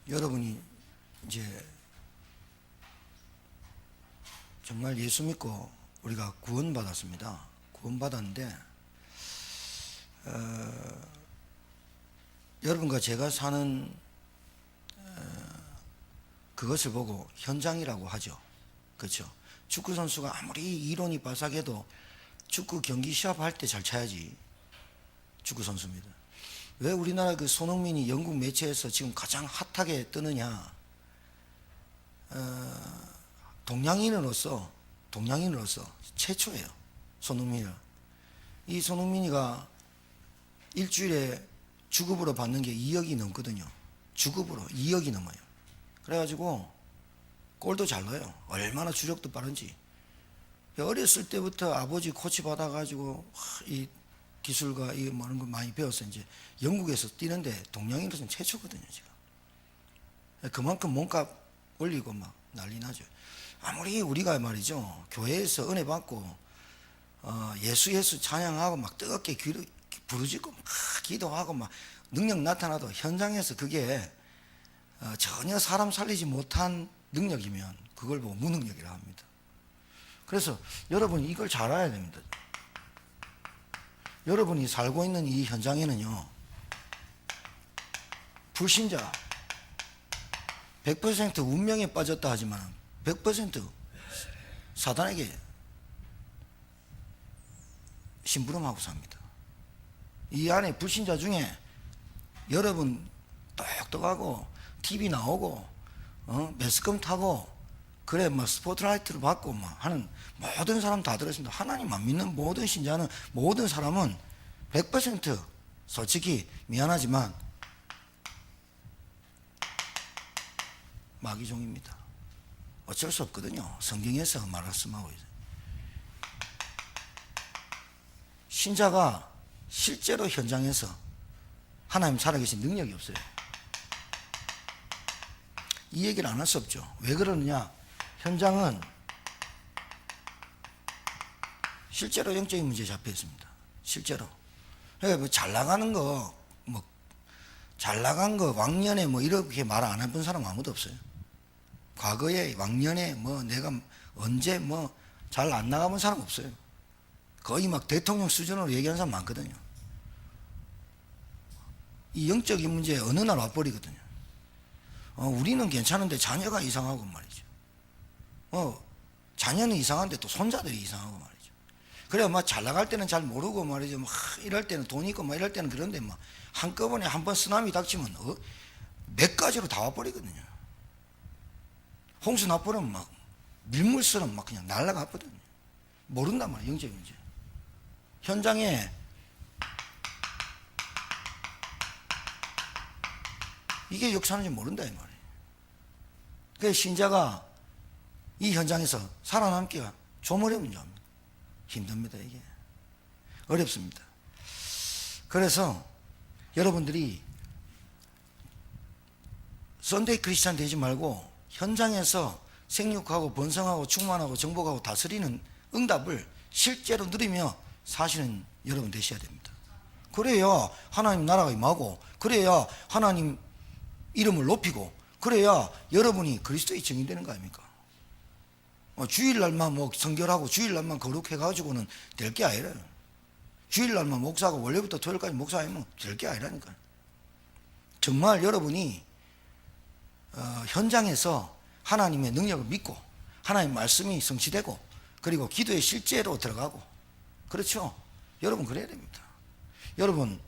여러분이 이제 정말 예수 믿고 우리가 구원받았습니다. 구원받았는데 여러분과 제가 사는 그것을 보고 현장이라고 하죠. 그렇죠? 축구 선수가 아무리 이론이 바삭해도 축구 경기 시합할 때 잘 차야지 축구 선수입니다. 왜 우리나라 그 손흥민이 영국 매체에서 지금 가장 핫하게 뜨느냐? 동양인으로서 최초예요. 손흥민은. 이 손흥민이가 일주일에 주급으로 받는 게 2억이 넘거든요. 주급으로 2억이 넘어요. 그래가지고 골도 잘 넣어요. 얼마나 주력도 빠른지. 어렸을 때부터 아버지 코치 받아가지고 이 기술과 이 뭐는 거 많이 배워서 이제 영국에서 뛰는데 동양인으로서는 최초거든요, 지금. 그만큼 몸값 올리고 막 난리 나죠. 아무리 우리가 말이죠, 교회에서 은혜 받고 예수 찬양하고 막 뜨겁게 부르짖고 막 기도하고 막 능력 나타나도 현장에서 그게 전혀 사람 살리지 못한 능력이면 그걸 보고 무능력이라 합니다. 그래서 여러분이 이걸 잘 알아야 됩니다. 여러분이 살고 있는 이 현장에는요, 불신자 100% 운명에 빠졌다 하지만 100% 사단에게 심부름하고 삽니다. 이 안에 불신자 중에 여러분 똑똑하고 TV 나오고 매스컴 타고 그래 뭐 스포트라이트를 받고 뭐 하는 모든 사람 다 들었습니다. 하나님 안 믿는 모든 신자는, 모든 사람은 100% 솔직히 미안하지만 마귀종입니다. 어쩔 수 없거든요. 성경에서 말씀하고 있어요. 신자가 실제로 현장에서 하나님 살아계신 능력이 없어요. 이 얘기를 안 할 수 없죠. 왜 그러느냐? 현장은 실제로 영적인 문제에 잡혀 있습니다. 실제로. 그러니까 뭐 잘 나가는 거, 뭐 잘 나간 거 왕년에 뭐 이렇게 말 안 해본 사람 아무도 없어요. 과거에 왕년에 뭐 내가 언제 뭐 잘 안 나가본 사람 없어요. 거의 막 대통령 수준으로 얘기하는 사람 많거든요. 이 영적인 문제에 어느 날 와버리거든요. 우리는 괜찮은데 자녀가 이상하고 말이죠. 자녀는 이상한데 또 손자들이 이상하고 말이죠. 그래 막 잘 나갈 때는 잘 모르고 말이죠. 막 이럴 때는 돈 있고 막 이럴 때는 그런데 막 한꺼번에 한번 쓰나미 닥치면 몇 가지로 다 와버리거든요. 홍수 나버리면 막 밀물처럼 막 그냥 날아가거든요. 모른단 말이에요. 영적인 문제. 현장에 이게 역사는지 모른다 이 말이에요. 그래서 신자가 이 현장에서 살아남기가 조물의 문제입니다. 힘듭니다. 이게 어렵습니다. 그래서 여러분들이 선데이 크리스찬 되지 말고 현장에서 생육하고 번성하고 충만하고 정복하고 다스리는 응답을 실제로 누리며 사시는 여러분 되셔야 됩니다. 그래야 하나님 나라가 임하고, 그래야 하나님 이름을 높이고, 그래야 여러분이 그리스도의 증인되는 거 아닙니까? 주일날만 뭐 성결하고 주일날만 거룩해가지고는 될 게 아니라요. 주일날만 목사하고 원래부터 토요일까지 목사하면 될 게 아니라니까요. 정말 여러분이 현장에서 하나님의 능력을 믿고 하나님의 말씀이 성취되고 그리고 기도에 실제로 들어가고, 그렇죠? 여러분 그래야 됩니다. 여러분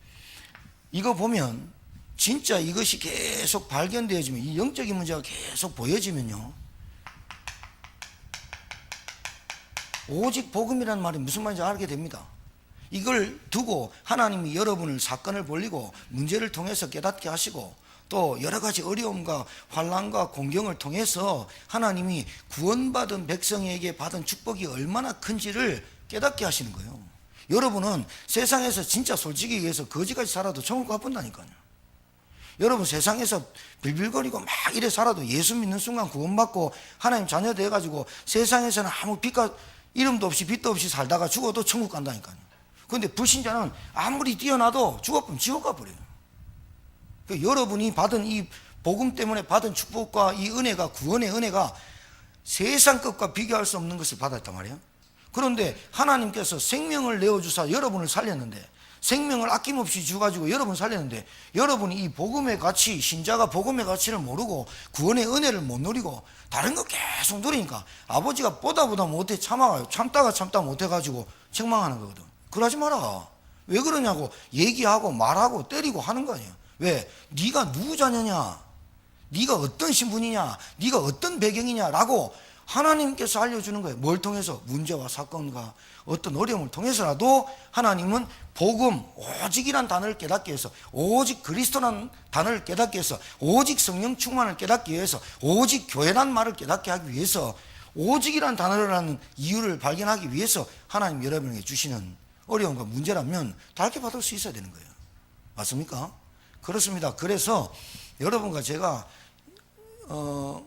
이거 보면 진짜 이것이 계속 발견되어지면, 이 영적인 문제가 계속 보여지면요, 오직 복음이라는 말이 무슨 말인지 알게 됩니다. 이걸 두고 하나님이 여러분을 사건을 벌리고 문제를 통해서 깨닫게 하시고 또 여러 가지 어려움과 환난과 공경을 통해서 하나님이 구원받은 백성에게 받은 축복이 얼마나 큰지를 깨닫게 하시는 거예요. 여러분은 세상에서 진짜 솔직히 얘기해서 거지같이 살아도 천국 가본다니까요. 여러분 세상에서 빌빌거리고 막 이래 살아도 예수 믿는 순간 구원받고 하나님 자녀 돼가지고 세상에서는 아무 빛과 이름도 없이 빛도 없이 살다가 죽어도 천국 간다니까요. 그런데 불신자는 아무리 뛰어나도 죽어버리면 지옥 가버려요. 여러분이 받은 이 복음 때문에 받은 축복과 이 은혜가, 구원의 은혜가 세상 것과 비교할 수 없는 것을 받았단 말이에요. 그런데 하나님께서 생명을 내어주사 여러분을 살렸는데, 생명을 아낌없이 주가지고 여러분 살렸는데, 여러분이 이 복음의 가치, 신자가 복음의 가치를 모르고 구원의 은혜를 못 누리고 다른 거 계속 누리니까 아버지가 보다 못해 참다가 못해가지고 책망하는 거거든. 그러지 마라. 왜 그러냐고 얘기하고 말하고 때리고 하는 거 아니에요. 왜? 네가 누구 자녀냐, 네가 어떤 신분이냐, 네가 어떤 배경이냐라고 하나님께서 알려주는 거예요. 뭘 통해서? 문제와 사건과 어떤 어려움을 통해서라도 하나님은 복음, 오직이란 단어를 깨닫게 해서, 오직 그리스도란 단어를 깨닫게 해서, 오직 성령 충만을 깨닫기 위해서, 오직 교회란 말을 깨닫게 하기 위해서, 오직이란 단어라는 이유를 발견하기 위해서 하나님 여러분에게 주시는 어려움과 문제라면 닳게 받을 수 있어야 되는 거예요. 맞습니까? 그렇습니다. 그래서 여러분과 제가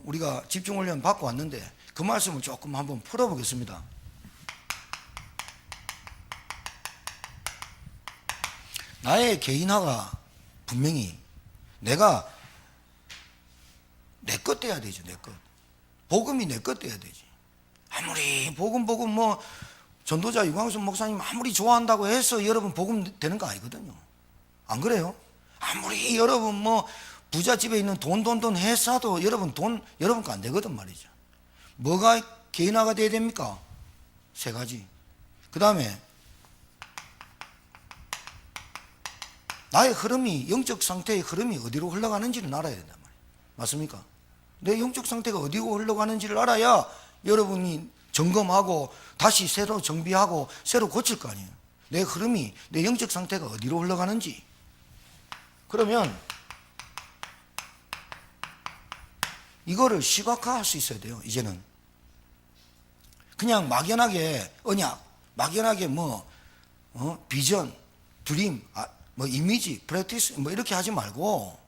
우리가 집중훈련 받고 왔는데 그 말씀을 조금 한번 풀어보겠습니다. 나의 개인화가 분명히 내가 내 것 돼야 되죠. 내 것. 복음이 내 것 돼야 되지. 아무리 복음 뭐 전도자 유광순 목사님 아무리 좋아한다고 해서 여러분 복음 되는 거 아니거든요. 안 그래요? 아무리 여러분 뭐 부잣집에 있는 돈 회사도 여러분 돈 여러분 거 안 되거든 말이죠. 뭐가 개인화가 돼야 됩니까? 세 가지. 그 다음에 나의 흐름이, 영적 상태의 흐름이 어디로 흘러가는지를 알아야 된단 말이에요. 맞습니까? 내 영적 상태가 어디로 흘러가는지를 알아야 여러분이 점검하고 다시 새로 정비하고 새로 고칠 거 아니에요. 내 흐름이, 내 영적 상태가 어디로 흘러가는지. 그러면 이거를 시각화할 수 있어야 돼요. 이제는 그냥 막연하게 언약, 막연하게 비전, 드림, 이미지, 프랙티스 이렇게 하지 말고,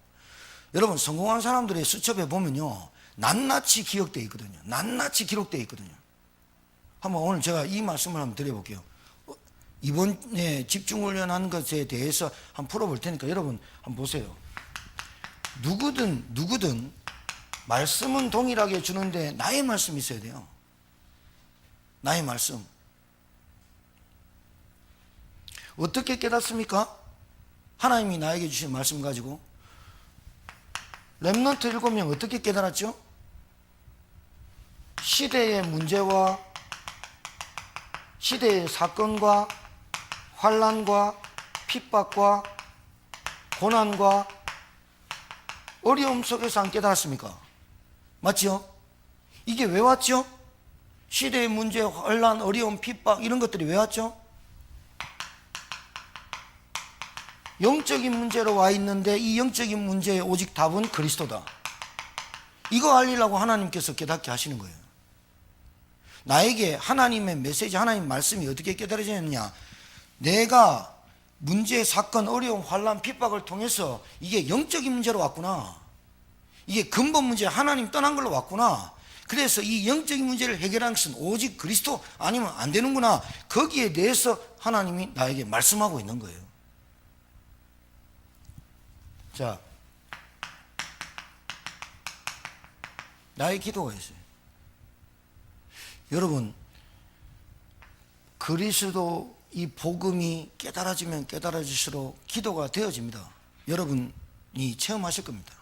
여러분 성공한 사람들의 수첩에 보면요 낱낱이 기록되어 있거든요. 낱낱이 기록되어 있거든요. 한번 오늘 제가 이 말씀을 한번 드려볼게요. 이번에 집중훈련한 것에 대해서 한번 풀어볼 테니까 여러분 한번 보세요. 누구든 말씀은 동일하게 주는데 나의 말씀이 있어야 돼요. 나의 말씀. 어떻게 깨닫습니까? 하나님이 나에게 주신 말씀 가지고 렘넌트 7명 어떻게 깨달았죠? 시대의 문제와 시대의 사건과 환난과 핍박과 고난과 어려움 속에서 안 깨달았습니까? 맞죠? 이게 왜 왔죠? 시대의 문제, 환난, 어려움, 핍박 이런 것들이 왜 왔죠? 영적인 문제로 와 있는데 이 영적인 문제의 오직 답은 그리스도다. 이거 알리려고 하나님께서 깨닫게 하시는 거예요. 나에게 하나님의 메시지, 하나님 말씀이 어떻게 깨달아지느냐, 내가 문제, 사건, 어려움, 환난, 핍박을 통해서 이게 영적인 문제로 왔구나, 이게 근본 문제, 하나님 떠난 걸로 왔구나, 그래서 이 영적인 문제를 해결하는 것은 오직 그리스도 아니면 안 되는구나, 거기에 대해서 하나님이 나에게 말씀하고 있는 거예요. 자, 나의 기도가 있어요. 여러분, 그리스도 이 복음이 깨달아지면 깨달아질수록 기도가 되어집니다. 여러분이 체험하실 겁니다.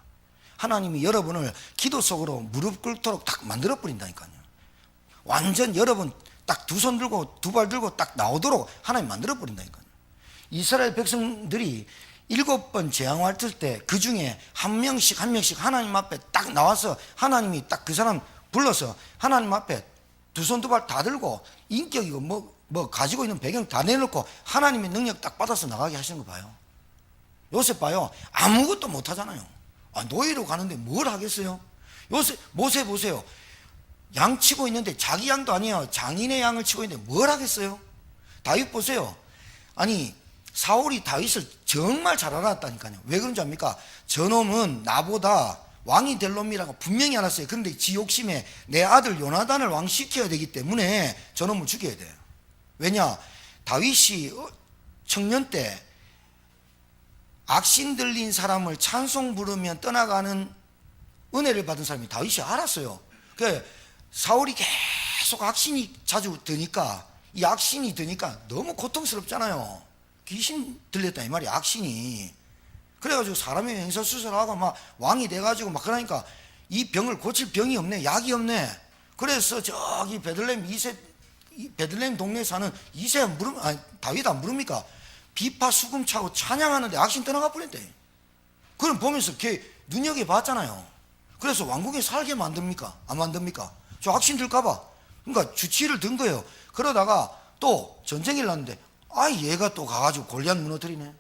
하나님이 여러분을 기도 속으로 무릎 꿇도록 딱 만들어버린다니까요. 완전 여러분 딱 두 손 들고 두 발 들고 딱 나오도록 하나님 만들어버린다니까요. 이스라엘 백성들이 7번 재앙을 뜰 때 그 중에 한 명씩 하나님 앞에 딱 나와서 하나님이 딱 그 사람 불러서 하나님 앞에 두 손 두 발 다 들고 인격이고 뭐 가지고 있는 배경 다 내놓고 하나님의 능력 딱 받아서 나가게 하시는 거 봐요. 요셉 봐요. 아무것도 못 하잖아요. 노예로 가는데 뭘 하겠어요? 모세 보세요. 양 치고 있는데 자기 양도 아니에요. 장인의 양을 치고 있는데 뭘 하겠어요? 다윗 보세요. 아니 사울이 다윗을 정말 잘 알았다니까요. 왜 그런지 압니까? 저놈은 나보다 왕이 될 놈이라고 분명히 알았어요. 그런데 지 욕심에 내 아들 요나단을 왕시켜야 되기 때문에 저놈을 죽여야 돼요. 왜냐? 다윗이 청년 때 악신 들린 사람을 찬송 부르면 떠나가는 은혜를 받은 사람이 다윗이 알았어요. 그 사울이 계속 악신이 자주 드니까, 이 악신이 드니까 너무 고통스럽잖아요. 귀신 들렸다 이 말이야, 악신이. 그래가지고 사람이 행설수설하고 막 왕이 돼가지고 막 그러니까 이 병을 고칠 병이 없네, 약이 없네. 그래서 저기 베들레헴 동네에 사는 이세 다윗 안 부릅니까? 비파 수금 차고 찬양하는데 악신 떠나가 버렸대. 그럼 보면서 걔 눈여겨봤잖아요. 그래서 왕궁에 살게 만듭니까? 안 만듭니까? 저 악신 들까봐. 그러니까 주치의를 든 거예요. 그러다가 또 전쟁이 났는데 얘가 또 가가지고 골리앗 무너뜨리네.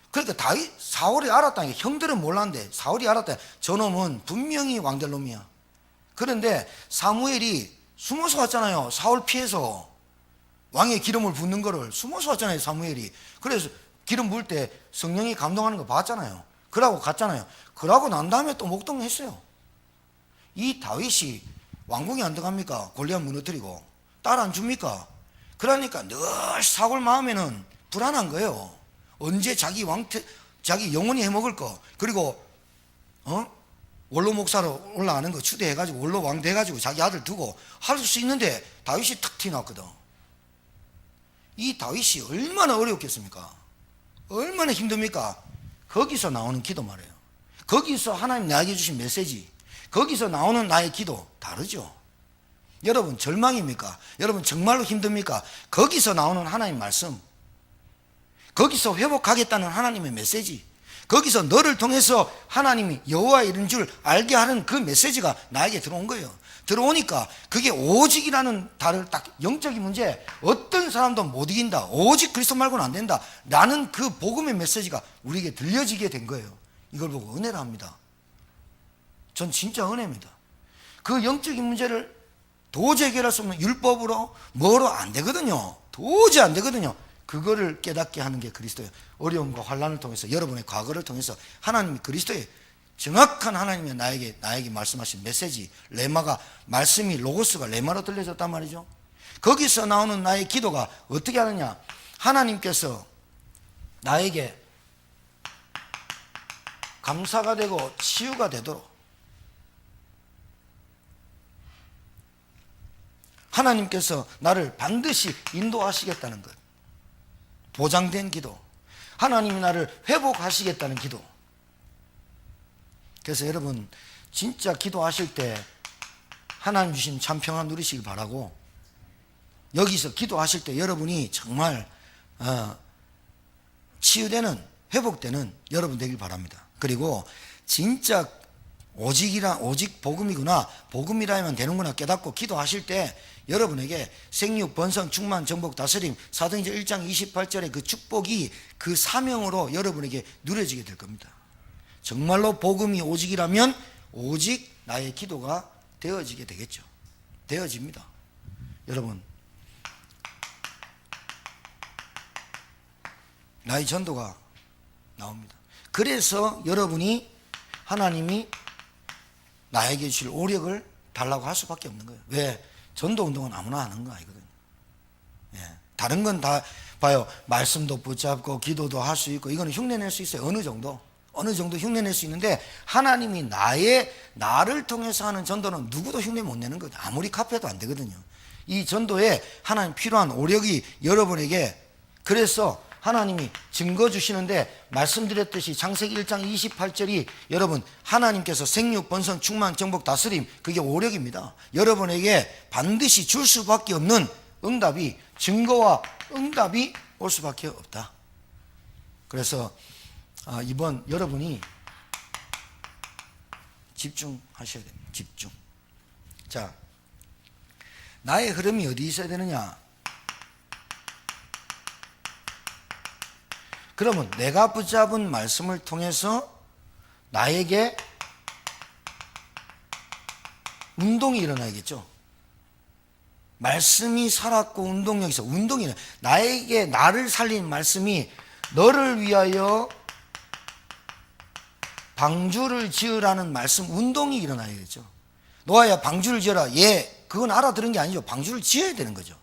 그러니까 사울이 알았다는 게, 형들은 몰랐는데 사울이 알았다. 저놈은 분명히 왕될 놈이야. 그런데 사무엘이 숨어서 왔잖아요. 사울 피해서 왕의 기름을 붓는 거를 숨어서 왔잖아요, 사무엘이. 그래서 기름 부을 때 성령이 감동하는 거 봤잖아요. 그러고 갔잖아요. 그러고 난 다음에 또 목동했어요. 이 다윗이 왕궁에 안 들어갑니까? 골리앗 무너뜨리고 딸 안 줍니까? 그러니까 늘 사울 마음에는 불안한 거예요. 언제 자기 영혼이 해먹을 거, 그리고 원로 목사로 올라가는 거 추대해가지고 원로 왕 돼가지고 자기 아들 두고 할 수 있는데 다윗이 탁 튀어나왔거든. 이 다윗이 얼마나 어려웠겠습니까? 얼마나 힘듭니까? 거기서 나오는 기도 말이에요. 거기서 하나님 나에게 주신 메시지, 거기서 나오는 나의 기도 다르죠. 여러분 절망입니까? 여러분 정말로 힘듭니까? 거기서 나오는 하나님 말씀, 거기서 회복하겠다는 하나님의 메시지, 거기서 너를 통해서 하나님이 여호와 이런 줄 알게 하는 그 메시지가 나에게 들어온 거예요. 들어오니까 그게 오직이라는 단어를 딱, 영적인 문제, 어떤 사람도 못 이긴다, 오직 그리스도 말고는 안 된다 라는 그 복음의 메시지가 우리에게 들려지게 된 거예요. 이걸 보고 은혜라 합니다. 전 진짜 은혜입니다. 그 영적인 문제를 도저히 해결할 수 없는 율법으로 뭐로 안 되거든요. 도저히 안 되거든요. 그거를 깨닫게 하는 게 그리스도예요. 어려움과 환난을 통해서, 여러분의 과거를 통해서 하나님이 그리스도의 정확한 하나님이 나에게 말씀하신 메시지, 레마가, 말씀이 로고스가 레마로 들려졌단 말이죠. 거기서 나오는 나의 기도가 어떻게 하느냐? 하나님께서 나에게 감사가 되고 치유가 되도록 하나님께서 나를 반드시 인도하시겠다는 것, 보장된 기도, 하나님이 나를 회복하시겠다는 기도. 그래서 여러분 진짜 기도하실 때 하나님 주신 참 평안 누리시길 바라고, 여기서 기도하실 때 여러분이 정말 치유되는, 회복되는 여러분 되길 바랍니다. 그리고 진짜 오직 복음이구나, 복음이라면 되는구나 깨닫고 기도하실 때 여러분에게 생육, 번성, 충만, 정복, 다스림, 사도행전 1장 28절의 그 축복이 그 사명으로 여러분에게 누려지게 될 겁니다. 정말로 복음이 오직이라면 오직 나의 기도가 되어지게 되겠죠. 되어집니다. 여러분, 나의 전도가 나옵니다. 그래서 여러분이 하나님이 나에게 주실 오력을 달라고 할 수밖에 없는 거예요. 왜? 전도 운동은 아무나 하는 거 아니거든요. 다른 건 다 봐요. 말씀도 붙잡고 기도도 할 수 있고 이거는 흉내낼 수 있어요. 어느 정도 흉내낼 수 있는데, 하나님이 나를 통해서 하는 전도는 누구도 흉내 못 내는 거예요. 아무리 카페도 안 되거든요. 이 전도에 하나님 필요한 오력이 여러분에게, 그래서 하나님이 증거 주시는데 말씀드렸듯이 창세기 1장 28절이 여러분 하나님께서 생육, 번성, 충만, 정복, 다스림, 그게 오력입니다. 여러분에게 반드시 줄 수밖에 없는 응답이, 증거와 응답이 올 수밖에 없다. 그래서 이번 여러분이 집중하셔야 됩니다. 집중. 자, 나의 흐름이 어디 있어야 되느냐? 그러면 내가 붙잡은 말씀을 통해서 나에게 운동이 일어나야겠죠. 말씀이 살았고 운동력이 있어. 운동이 나에게, 나를 살린 말씀이 너를 위하여 방주를 지으라는 말씀, 운동이 일어나야겠죠. 노아야 방주를 지어라. 그건 알아들은 게 아니죠. 방주를 지어야 되는 거죠.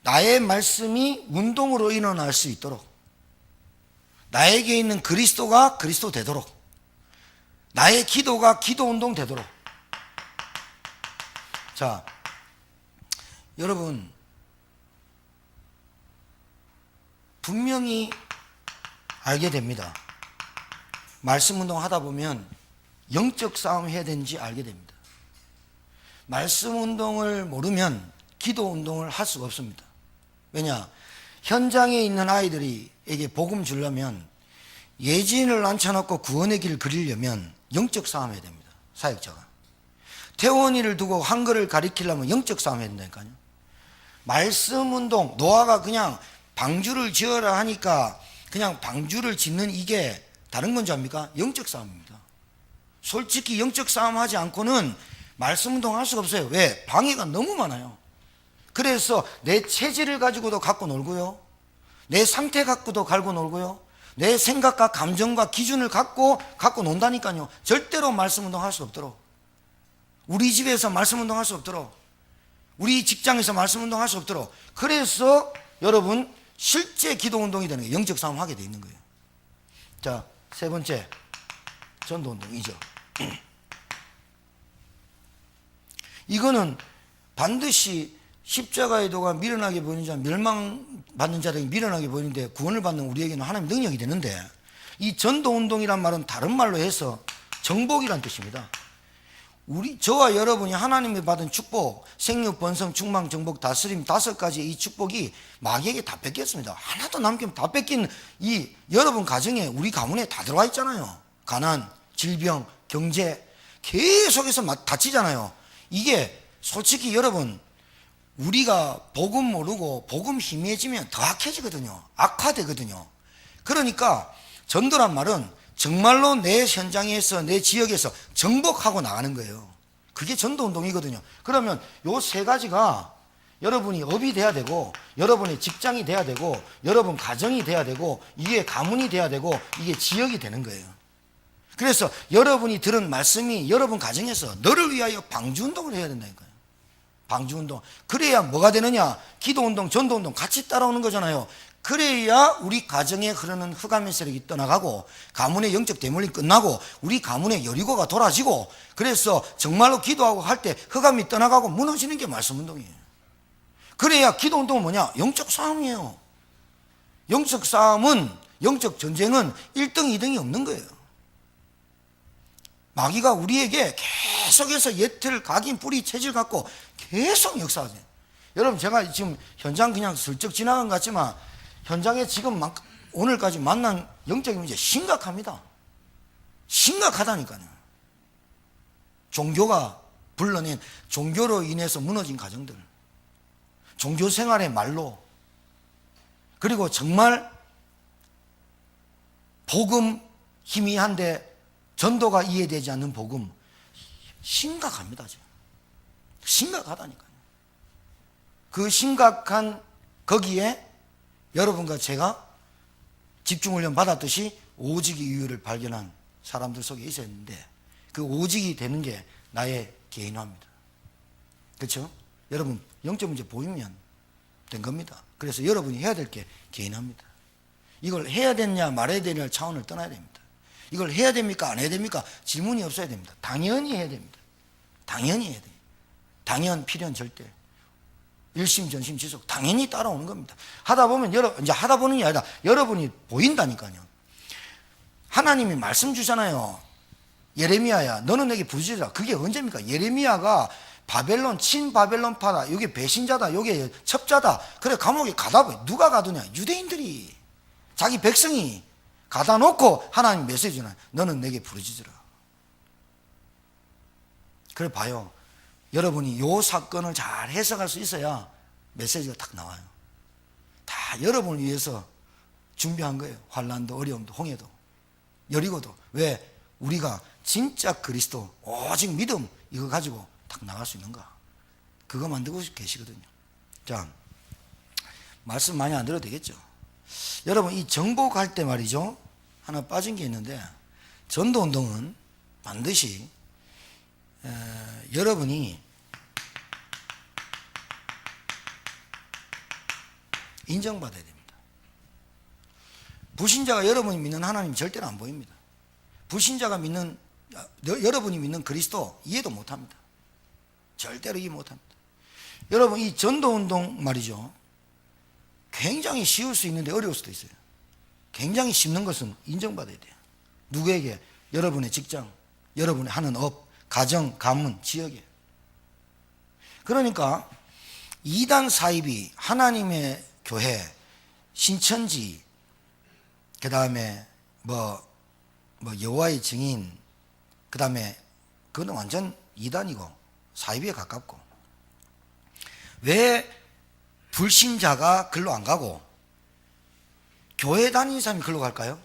나의 말씀이 운동으로 일어날 수 있도록, 나에게 있는 그리스도가 그리스도 되도록, 나의 기도가 기도 운동 되도록. 자, 여러분 분명히 알게 됩니다. 말씀 운동 하다 보면 영적 싸움 해야 되는지 알게 됩니다. 말씀 운동을 모르면 기도 운동을 할 수가 없습니다. 왜냐? 현장에 있는 아이들에게 복음 주려면, 예진을 앉혀놓고 구원의 길을 그리려면 영적 싸움 해야 됩니다. 사역자가. 태원이를 두고 한글을 가리키려면 영적 싸움 해야 된다니까요. 말씀 운동, 노아가 그냥 방주를 지어라 하니까 그냥 방주를 짓는 이게 다른 건 줄 압니까? 영적 싸움입니다. 솔직히 영적 싸움 하지 않고는 말씀 운동 할 수가 없어요. 왜? 방해가 너무 많아요. 그래서 내 체질을 가지고도 갖고 놀고요, 내 상태 갖고도 갈고 놀고요, 내 생각과 감정과 기준을 갖고 논다니까요. 절대로 말씀 운동 할 수 없도록, 우리 집에서 말씀 운동 할 수 없도록, 우리 직장에서 말씀 운동 할 수 없도록. 그래서 여러분 실제 기도 운동이 되는 거예요. 영적 싸움 하게 돼 있는 거예요. 자, 세 번째, 전도 운동이죠. 이거는 반드시 십자가의 도가 미련하게 보이는 자, 멸망받는 자들에게 미련하게 보이는데 구원을 받는 우리에게는 하나님 능력이 되는데, 이 전도운동이란 말은 다른 말로 해서 정복이란 뜻입니다. 저와 여러분이 하나님이 받은 축복, 생육, 번성, 충만, 정복, 다스림, 5가지의 이 축복이 마귀에게 다 뺏겼습니다. 하나도 남기면 다 뺏긴 이 여러분 가정에, 우리 가문에 다 들어와 있잖아요. 가난, 질병, 경제 계속해서 다치잖아요. 이게 솔직히 여러분, 우리가 복음 모르고 복음 희미해지면 더 악해지거든요. 악화되거든요. 그러니까 전도란 말은 정말로 내 현장에서, 내 지역에서 정복하고 나가는 거예요. 그게 전도운동이거든요. 그러면 요 3가지가 여러분이 업이 돼야 되고, 여러분의 직장이 돼야 되고, 여러분 가정이 돼야 되고, 이게 가문이 돼야 되고, 이게 지역이 되는 거예요. 그래서 여러분이 들은 말씀이 여러분 가정에서 너를 위하여 방주운동을 해야 된다니까요. 방주운동. 그래야 뭐가 되느냐? 기도운동, 전도운동 같이 따라오는 거잖아요. 그래야 우리 가정에 흐르는 흑암의 세력이 떠나가고, 가문의 영적 대물림이 끝나고, 우리 가문의 여리고가 돌아지고, 그래서 정말로 기도하고 할 때 흑암이 떠나가고 무너지는 게 말씀운동이에요. 그래야 기도운동은 뭐냐? 영적 싸움이에요. 영적 싸움은, 영적 전쟁은 1등, 2등이 없는 거예요. 마귀가 우리에게 계속해서 예틀, 각인, 뿌리, 체질 갖고 계속 역사하세요. 여러분, 제가 지금 현장 그냥 슬쩍 지나간 것 같지만 현장에 지금 오늘까지 만난 영적인 문제 심각합니다. 심각하다니까요. 종교가 불러낸, 종교로 인해서 무너진 가정들, 종교 생활의 말로, 그리고 정말 복음 희미한데 전도가 이해되지 않는 복음, 심각합니다. 지금 심각하다니까요. 그 심각한 거기에 여러분과 제가 집중훈련 받았듯이 오직의 이유를 발견한 사람들 속에 있어야 했는데, 그 오직이 되는 게 나의 개인화입니다. 그렇죠? 여러분 영적 문제 보이면 된 겁니다. 그래서 여러분이 해야 될 게 개인화입니다. 이걸 해야 되냐 말아야 되냐 차원을 떠나야 됩니다. 이걸 해야 됩니까 안 해야 됩니까 질문이 없어야 됩니다. 당연히 해야 됩니다. 당연히 해야 돼요. 당연, 필연, 절대. 일심, 전심, 지속. 당연히 따라오는 겁니다. 하다 보면, 이제 하다 보는 게 아니라 여러분이 보인다니까요. 하나님이 말씀 주잖아요. 예레미야야, 너는 내게 부르짖으라. 그게 언제입니까? 예레미야가 바벨론, 친바벨론파다. 이게 배신자다. 이게 첩자다. 그래, 감옥에 가다 보니 누가 가두냐? 유대인들이. 자기 백성이 가다 놓고 하나님 메시지는 너는 내게 부르짖으라. 그래 봐요. 여러분이 요 사건을 잘 해석할 수 있어야 메시지가 딱 나와요. 다 여러분을 위해서 준비한 거예요. 환난도, 어려움도, 홍해도, 여리고도. 왜? 우리가 진짜 그리스도, 오직 믿음, 이거 가지고 딱 나갈 수 있는가? 그거 만들고 계시거든요. 자, 말씀 많이 안 들어도 되겠죠? 여러분, 이 정복할 때 말이죠, 하나 빠진 게 있는데, 전도운동은 반드시 여러분이 인정받아야 됩니다. 불신자가 여러분이 믿는 하나님 절대로 안 보입니다. 불신자가 믿는 여러분이 믿는 그리스도 이해도 못합니다. 절대로 이해 못합니다. 여러분, 이 전도운동 말이죠, 굉장히 쉬울 수 있는데 어려울 수도 있어요. 굉장히 쉽는 것은 인정받아야 돼요. 누구에게? 여러분의 직장, 여러분의 하는 업, 가정, 가문, 지역에. 그러니까 이단 사입이 하나님의 교회, 신천지, 그 다음에 여호와의 증인, 그 다음에 그건 완전 이단이고 사입에 가깝고. 왜 불신자가 글로 안 가고 교회 다니는 사람이 글로 갈까요?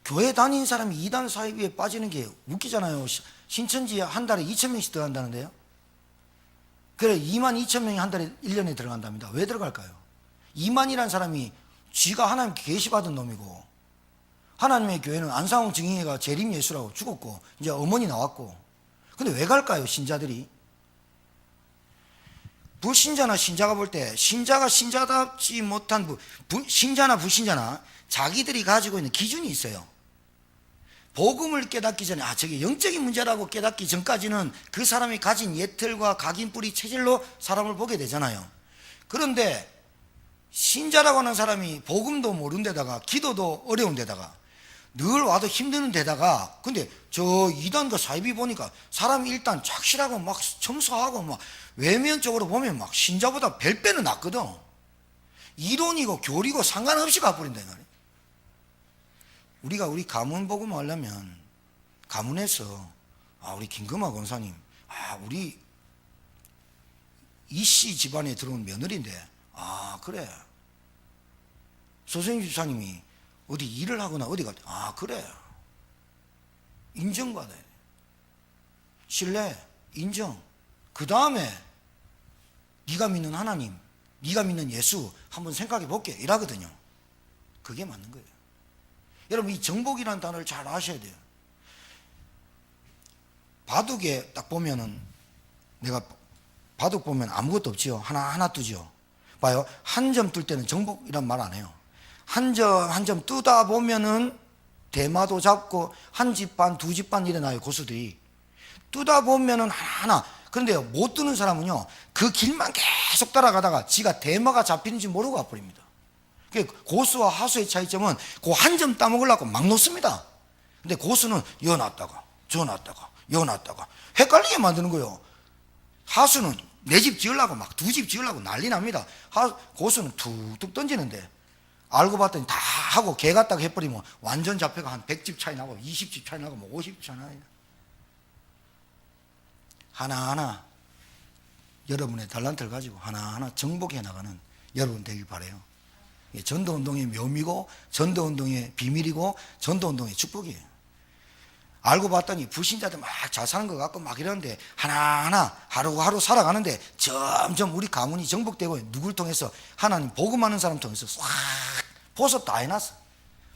교회 다니는 사람이 이단 사이비에 빠지는 게 웃기잖아요. 신천지에 한 달에 2,000명씩 들어간다는데요. 그래, 22,000명이 한 달에 1년에 들어간답니다. 왜 들어갈까요? 2만이라는 사람이 쥐가 하나님 계시받은 놈이고, 하나님의 교회는 안상홍 증인회가 재림 예수라고 죽었고 이제 어머니 나왔고. 근데 왜 갈까요, 신자들이? 불신자나 신자가 볼 때 신자가 신자답지 못한 신자나 불신자나 자기들이 가지고 있는 기준이 있어요. 복음을 깨닫기 전에 저게 영적인 문제라고 깨닫기 전까지는 그 사람이 가진 예틀과 각인뿌리 체질로 사람을 보게 되잖아요. 그런데 신자라고 하는 사람이 복음도 모르는 데다가 기도도 어려운 데다가 늘 와도 힘드는 데다가, 근데 저 이단과 사이비 보니까 사람이 일단 착실하고 막 청소하고 막 외면적으로 보면 막 신자보다 100배는 낫거든. 이론이고 교리고 상관없이 가버린다 이 말이야. 우리 가문 복음 하려면 가문에서 우리 김금아 권사님, 우리 이씨 집안에 들어온 며느리인데, 그래, 소생님 집사님이 어디 일을 하거나 어디 갈 때, 그래, 인정받아야 돼. 신뢰, 인정. 그 다음에 네가 믿는 하나님, 네가 믿는 예수 한번 생각해 볼게 이라거든요. 그게 맞는 거예요. 여러분, 이 정복이라는 단어를 잘 아셔야 돼요. 바둑에 딱 보면은, 내가 바둑 보면 아무것도 없지요. 하나 뜨지요. 봐요. 한 점 뜰 때는 정복이란 말 안 해요. 한 점 뜨다 보면은 대마도 잡고 한 집 반, 두 집 반 일어나요, 고수들이. 뜨다 보면은 하나. 그런데 못 뜨는 사람은요, 그 길만 계속 따라가다가 지가 대마가 잡히는지 모르고 와버립니다. 고수와 하수의 차이점은 그 한 점 따먹으려고 막 놓습니다. 근데 고수는 여 놨다가 저 놨다가 여 놨다가 헷갈리게 만드는 거예요. 하수는 내 집 지으려고 막 두 집 지으려고 난리 납니다. 고수는 툭툭 던지는데 알고 봤더니 다 하고 개 같다고 해버리면 완전 잡혀가 한 100집 차이 나고 20집 차이 나고 50집 차이 나요. 하나하나 여러분의 달란트를 가지고 하나하나 정복해 나가는 여러분 되길 바라요. 전도운동의 묘미고 전도운동의 비밀이고 전도운동의 축복이에요. 알고 봤더니 불신자들 막 잘 사는 것 같고 막 이러는데 하나하나 하루하루 살아가는데 점점 우리 가문이 정복되고, 누굴 통해서? 하나님 복음하는 사람 통해서 싹 보석 다 해놨어.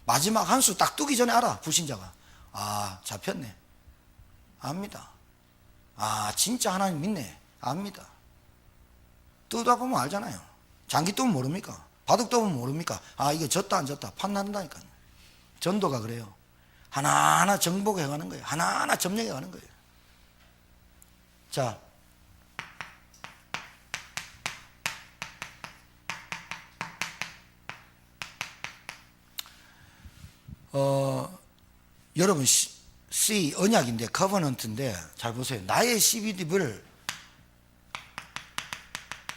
마지막 한 수 딱 뜨기 전에 알아, 불신자가. 잡혔네. 압니다. 진짜 하나님 믿네. 압니다. 뜨다 보면 알잖아요. 장기 뜨면 모릅니까? 바둑 뜨면 모릅니까? 이게 졌다 안 졌다 판단한다니까요. 전도가 그래요. 하나하나 정복해 가는 거예요. 하나하나 점령해 가는 거예요. 자, 여러분, C 언약인데 커버넌트인데 잘 보세요. 나의 CBD를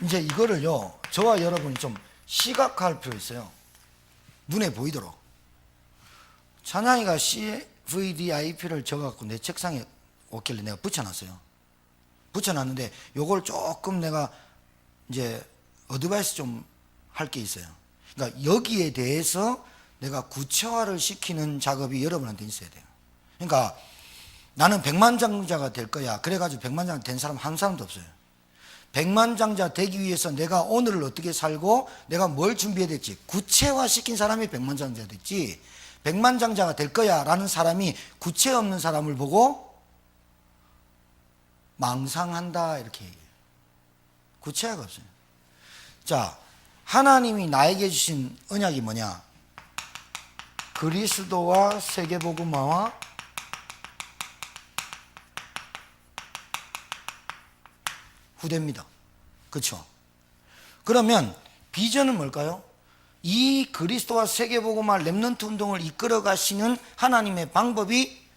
이제 이거를요, 저와 여러분이 좀 시각화할 필요 있어요. 눈에 보이도록. 찬양이가 CVDIP를 적어갖고 내 책상에 오길래 내가 붙여놨어요. 붙여놨는데 요걸 조금 내가 이제 어드바이스 좀 할 게 있어요. 그러니까 여기에 대해서 내가 구체화를 시키는 작업이 여러분한테 있어야 돼요. 그러니까 나는 백만장자가 될 거야. 그래가지고 백만장자 된 사람 한 사람도 없어요. 백만장자 되기 위해서 내가 오늘을 어떻게 살고 내가 뭘 준비해야 될지 구체화 시킨 사람이 백만장자 됐지, 백만장자가 될 거야 라는 사람이 구체 없는 사람을 보고 망상한다 이렇게 얘기해요. 구체화가 없어요. 자, 하나님이 나에게 주신 언약이 뭐냐? 그리스도와 세계복음화와 후대입니다. 그렇죠? 그러면 비전은 뭘까요? 이 그리스도와 세계복음화 렘넌트 운동을 이끌어 가시는 하나님의 방법이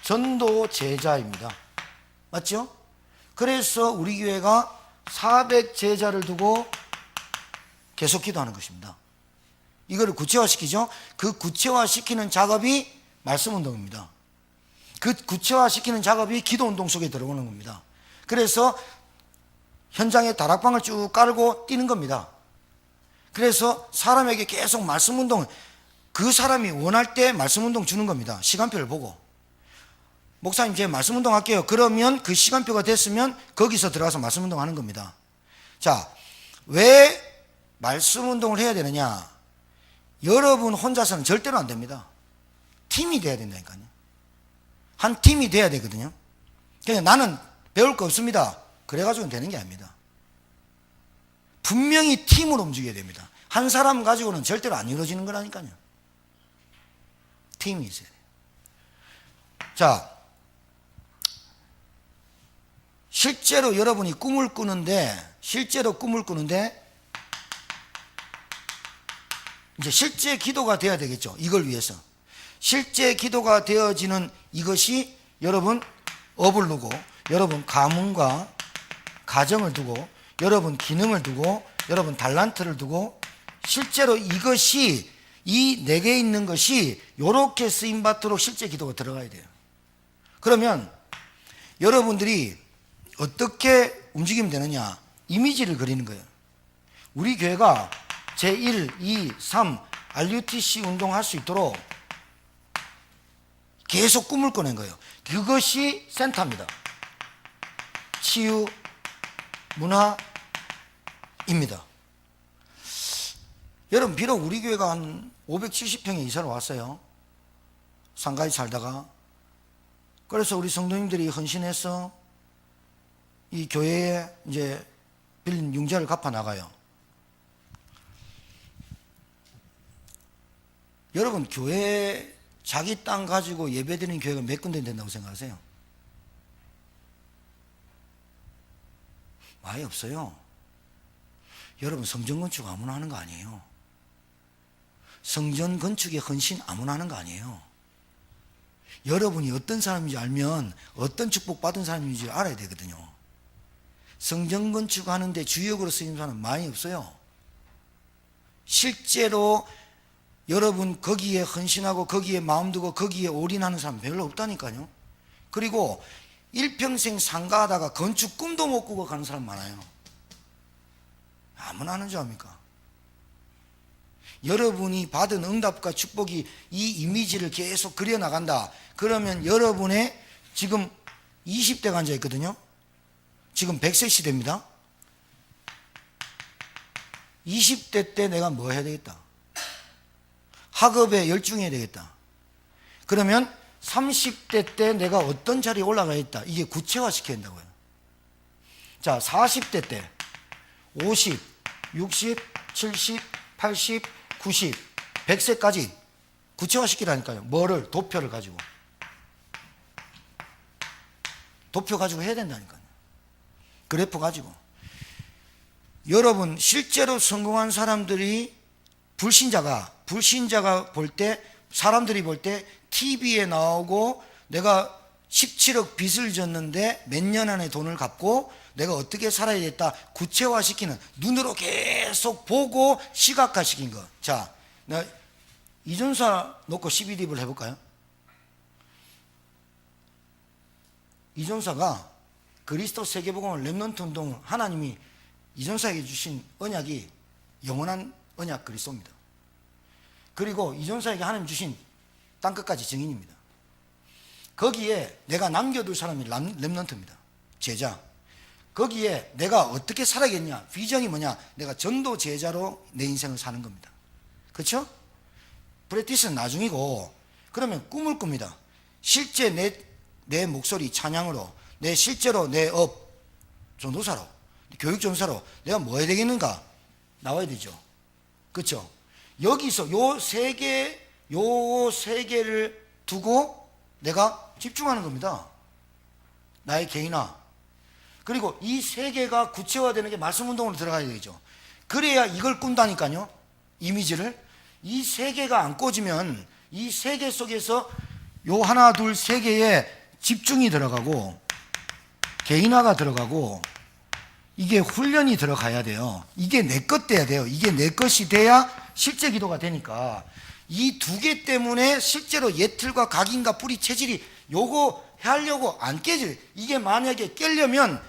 전도 제자입니다. 맞죠? 그래서 우리 교회가 400 제자를 두고 계속 기도하는 것입니다. 이거를 구체화시키죠. 그 구체화시키는 작업이 말씀 운동입니다. 그 구체화시키는 작업이 기도 운동 속에 들어오는 겁니다. 그래서 현장에 다락방을 쭉 깔고 뛰는 겁니다. 그래서 사람에게 계속 말씀 운동을, 그 사람이 원할 때 말씀 운동 주는 겁니다. 시간표를 보고. 목사님, 제 말씀 운동 할게요. 그러면 그 시간표가 됐으면 거기서 들어가서 말씀 운동 하는 겁니다. 자, 왜 말씀 운동을 해야 되느냐? 여러분 혼자서는 절대로 안 됩니다. 팀이 돼야 된다니까요. 한 팀이 돼야 되거든요. 그냥 나는 배울 거 없습니다. 그래가지고는 되는 게 아닙니다. 분명히 팀으로 움직여야 됩니다. 한 사람 가지고는 절대로 안 이루어지는 거라니까요. 팀이 있어야 돼요. 자, 실제로 여러분이 꿈을 꾸는데 이제 실제 기도가 되어야 되겠죠. 이걸 위해서. 실제 기도가 되어지는 이것이 여러분 업을 두고, 여러분 가문과 가정을 두고, 여러분 기능을 두고, 여러분 달란트를 두고, 실제로 이것이, 이 내게 있는 것이 이렇게 쓰임받도록 실제 기도가 들어가야 돼요. 그러면 여러분들이 어떻게 움직이면 되느냐? 이미지를 그리는 거예요. 우리 교회가 제1, 2, 3 RUTC 운동할 수 있도록 계속 꿈을 꾸는 거예요. 그것이 센터입니다. 치유, 문화입니다. 여러분, 비록 우리 교회가 한 570평에 이사를 왔어요. 상가에 살다가. 그래서 우리 성도님들이 헌신해서 이 교회에 이제 빌린 융자를 갚아 나가요. 여러분, 교회 자기 땅 가지고 예배드리는 교회가 몇 군데 된다고 생각하세요? 많이 없어요. 여러분, 성전 건축 아무나 하는 거 아니에요. 성전 건축에 헌신 아무나 하는 거 아니에요. 여러분이 어떤 사람인지 알면 어떤 축복 받은 사람인지 알아야 되거든요. 성전 건축 하는데 주역으로 쓰이는 사람은 많이 없어요. 실제로 여러분 거기에 헌신하고 거기에 마음 두고 거기에 올인하는 사람 별로 없다니까요. 그리고 일평생 상가하다가 건축 꿈도 못 꾸고 가는 사람 많아요. 아무나 하는 줄 압니까? 여러분이 받은 응답과 축복이 이 이미지를 계속 그려나간다. 그러면 여러분의 지금 20대가 앉아 있거든요. 지금 100세 시대입니다. 20대 때 내가 뭐 해야 되겠다? 학업에 열중해야 되겠다. 그러면 30대 때 내가 어떤 자리에 올라가야 겠다. 이게 구체화 시켜야 된다고요. 자, 40대 때 50, 60, 70, 80, 90, 100세까지 구체화 시키라니까요. 뭐를? 도표를 가지고. 도표 가지고 해야 된다니까요. 그래프 가지고. 여러분, 실제로 성공한 사람들이 불신자가 볼 때, 사람들이 볼 때 TV에 나오고 내가 17억 빚을 졌는데 몇 년 안에 돈을 갚고 내가 어떻게 살아야 겠다 구체화시키는, 눈으로 계속 보고 시각화시킨 거. 자, 내가 이전사 놓고 12립을 해볼까요? 이전사가 그리스도 세계복음을 렘넌트 운동을 하나님이 이전사에게 주신 언약이 영원한 언약 그리스도입니다. 그리고 이전사에게 하나님 주신 땅끝까지 증인입니다. 거기에 내가 남겨둘 사람이 렘넌트입니다. 제자. 거기에 내가 어떻게 살아야겠냐? 비전이 뭐냐? 내가 전도 제자로 내 인생을 사는 겁니다. 그렇죠? 프랙티스는 나중이고, 그러면 꿈을 꿉니다. 실제 내 목소리 찬양으로, 실제로 내 업 전도사로, 교육전사로 내가 뭐 해야 되겠는가? 나와야 되죠. 그렇죠? 여기서 요 세 개를 두고 내가 집중하는 겁니다. 나의 개인화. 그리고 이 세 개가 구체화되는 게 말씀운동으로 들어가야 되죠. 그래야 이걸 꾼다니까요. 이미지를. 이 세 개가 안 꽂으면 이 세 개 속에서 요 하나 둘 세 개에 집중이 들어가고 개인화가 들어가고 이게 훈련이 들어가야 돼요. 이게 내 것 돼야 돼요. 이게 내 것이 돼야 실제 기도가 되니까 이 두 개 때문에 실제로 예틀과 각인과 뿌리 체질이 요거 하려고 안 깨질. 이게 만약에 깨려면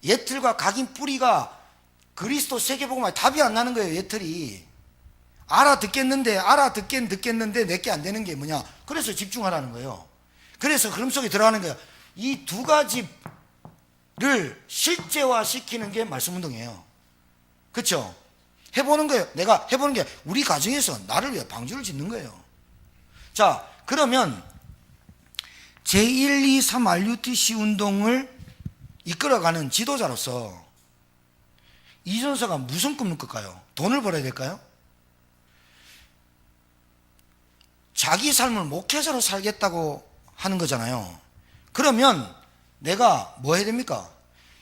예틀과 각인 뿌리가 그리스도 세계복음화에 답이 안 나는 거예요. 예틀이 알아듣겠는데 내게 안 되는 게 뭐냐? 그래서 집중하라는 거예요. 그래서 흐름 속에 들어가는 거예요. 이 두 가지를 실제화시키는 게 말씀운동이에요. 그렇죠? 해보는 거예요. 내가 해보는 게 우리 가정에서 나를 위해 방주를 짓는 거예요. 자, 그러면 제1, 2, 3 RUTC 운동을 이끌어가는 지도자로서 이전서가 무슨 꿈을 꿀까요? 돈을 벌어야 될까요? 자기 삶을 목회자로 살겠다고 하는 거잖아요. 그러면 내가 뭐 해야 됩니까?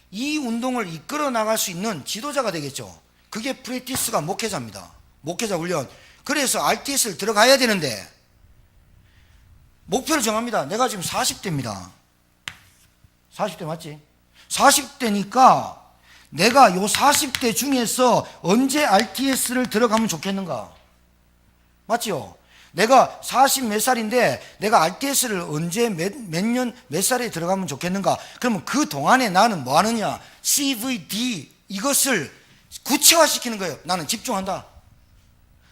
이 운동을 이끌어 나갈 수 있는 지도자가 되겠죠. 그게 프레티스가 목회자입니다. 목회자 훈련. 그래서 RTS를 들어가야 되는데 목표를 정합니다. 내가 지금 40대입니다. 40대 맞지? 40대니까 내가 요 40대 중에서 언제 RTS를 들어가면 좋겠는가? 맞지요? 내가 40 몇 살인데 내가 RTS를 언제 몇 년 몇 살에 들어가면 좋겠는가? 그러면 그 동안에 나는 뭐 하느냐? CVD 이것을 구체화시키는 거예요. 나는 집중한다.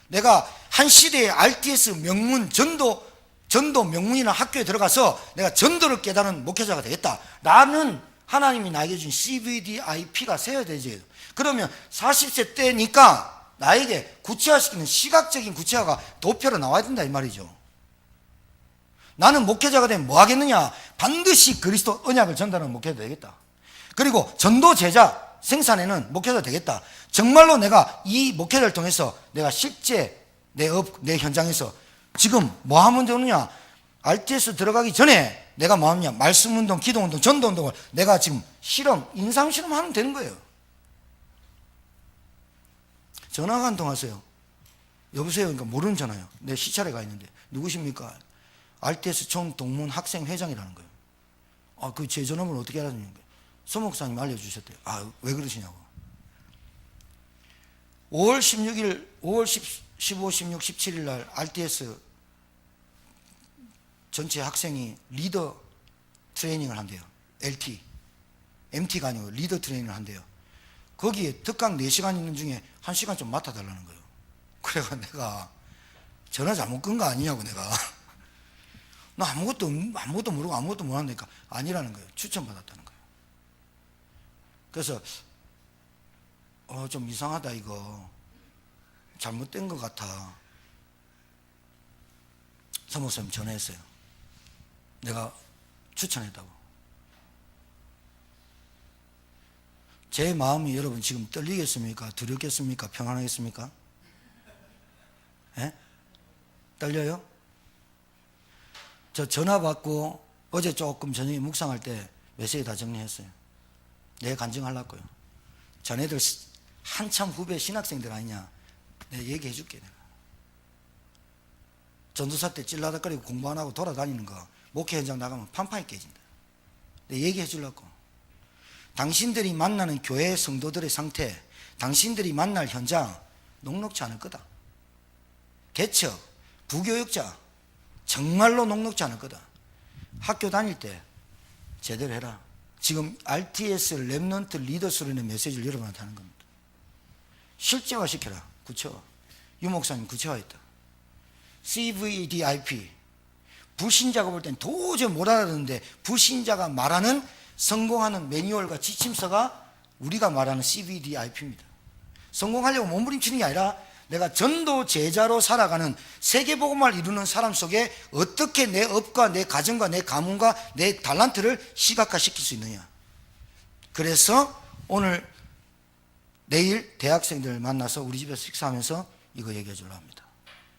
내가 한 시대의 RTS 명문 전도 명문이나 학교에 들어가서 내가 전도를 깨달은 목회자가 되겠다. 나는 하나님이 나에게 준 CVDIP가 세워야 되지. 그러면 40세 때니까 나에게 구체화시키는 시각적인 구체화가 도표로 나와야 된다 이 말이죠. 나는 목회자가 되면 뭐 하겠느냐? 반드시 그리스도 언약을 전달하는 목회자 되겠다. 그리고 전도 제자 생산에는 목회자 되겠다. 정말로 내가 이 목회자를 통해서 내가 실제 내 현장에서 지금 뭐 하면 되느냐? RTS 들어가기 전에 내가 뭐 하느냐? 말씀운동, 기도운동, 전도운동을 내가 지금 인상 실험하면 되는 거예요. 전화가 한 통 하세요. 여보세요? 그러니까 모르는 전화요. 내 시찰에 가 있는데 누구십니까? RTS 총동문 학생회장이라는 거예요. 아, 그 제 전화번호 어떻게 알았냐는 거예요. 서 목사님 알려주셨대요. 아, 왜 그러시냐고. 5월 16일, 5월 15, 16, 17일 날 RTS 전체 학생이 리더 트레이닝을 한대요. LT. MT가 아니고 리더 트레이닝을 한대요. 거기에 특강 4시간 있는 중에 1시간 좀 맡아달라는 거예요. 그래가 내가 전화 잘못 끈 거 아니냐고 내가. 나 아무것도 모르고 아무것도 못한다니까. 아니라는 거예요. 추천받았다는 거예요. 그래서 좀 이상하다 이거. 잘못된 것 같아. 사모님 전화했어요. 내가 추천했다고. 제 마음이 여러분 지금 떨리겠습니까? 두렵겠습니까? 평안하겠습니까? 예? 떨려요? 저 전화 받고 어제 조금 저녁에 묵상할 때 메시지 다 정리했어요. 내가 간증하려고요. 자네들 한참 후배 신학생들 아니냐? 내가 얘기해 줄게. 내가. 전도사 때 찔라닥거리고 공부 안 하고 돌아다니는 거 목회 현장 나가면 판판이 깨진다. 내가 얘기해 주려고. 당신들이 만나는 교회 성도들의 상태, 당신들이 만날 현장 녹록지 않을 거다. 개척, 부교육자 정말로 녹록지 않을 거다. 학교 다닐 때 제대로 해라. 지금 RTS 랩넌트 리더스라는 메시지를 여러분한테 하는 겁니다. 실제화 시켜라. 구체화. 유 목사님 구체화했다. CVDIP. 불신자가 볼 땐 도저히 못 알아듣는데 불신자가 말하는 성공하는 매뉴얼과 지침서가 우리가 말하는 CVDIP입니다. 성공하려고 몸부림치는 게 아니라 내가 전도 제자로 살아가는 세계복음화를 이루는 사람 속에 어떻게 내 업과 내 가정과 내 가문과 내 달란트를 시각화시킬 수 있느냐. 그래서 오늘 내일 대학생들 만나서 우리 집에서 식사하면서 이거 얘기해 주려고 합니다.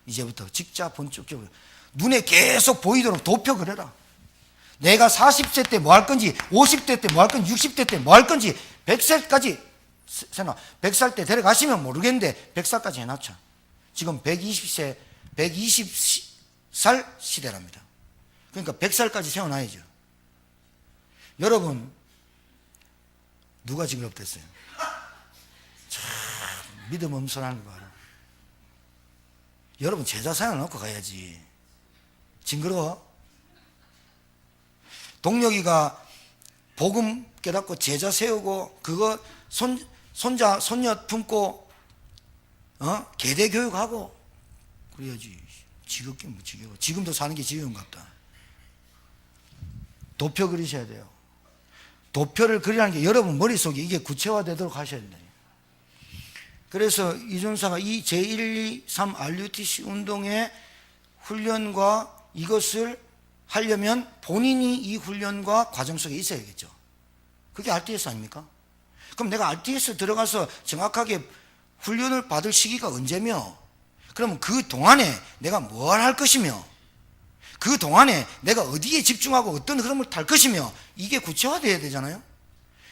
이제부터 직자 본격적으로 눈에 계속 보이도록 도표 그려라. 내가 40세 때 뭐 할 건지, 50대 때 뭐 할 건지, 60대 때 뭐 할 건지, 100살까지 100살 때 데려가시면 모르겠는데 100살까지 해놨죠. 지금 120살 시대랍니다. 그러니까 100살까지 세워놔야죠. 여러분, 누가 징그럽댔어요? 참 믿음 엄선하는 거 알아. 여러분 제자 사연을 놓고 가야지. 징그러워? 동혁이가 복음 깨닫고 제자 세우고 그거 손자 손녀 품고 계대 교육하고 그래야지. 지겹긴 뭐 지겨워. 지금도 사는 게 지겨운 것 같다. 도표 그리셔야 돼요. 도표를 그리라는 게 여러분 머릿속에 이게 구체화되도록 하셔야 된다. 그래서 이준사가 이 제123 RUTC 운동의 훈련과 이것을 하려면 본인이 이 훈련과 과정 속에 있어야겠죠. 그게 RTS 아닙니까? 그럼 내가 RTS 들어가서 정확하게 훈련을 받을 시기가 언제며, 그러면 그 동안에 내가 뭘 할 것이며, 그 동안에 내가 어디에 집중하고 어떤 흐름을 탈 것이며, 이게 구체화되어야 되잖아요.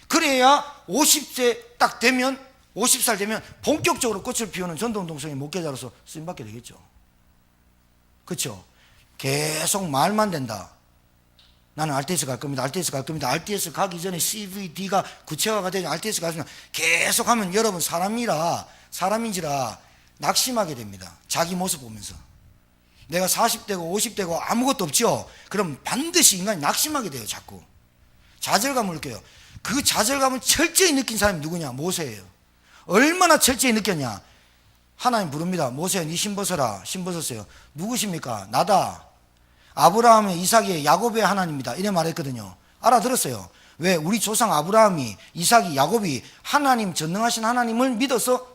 그래야 50세 딱 되면, 50살 되면 본격적으로 꽃을 피우는 전도운동성의 목회자로서 쓰임받게 되겠죠. 그렇죠? 계속 말만 된다. 나는 RTS 갈 겁니다. RTS 갈 겁니다. RTS 가기 전에 CVD가 구체화가 되죠. RTS 가시면 계속 하면 여러분 사람인지라 낙심하게 됩니다. 자기 모습 보면서. 내가 40대고 50대고 아무것도 없죠. 그럼 반드시 인간이 낙심하게 돼요. 자꾸 좌절감을 느껴요. 그 좌절감을 철저히 느낀 사람이 누구냐? 모세예요. 얼마나 철저히 느꼈냐? 하나님 부릅니다. 모세야, 네 신 벗어라. 신 벗었어요. 누구십니까? 나다. 아브라함의, 이삭의, 야곱의 하나님입니다. 이래 말했거든요. 알아들었어요. 왜? 우리 조상 아브라함이, 이삭이, 야곱이 하나님, 전능하신 하나님을 믿어서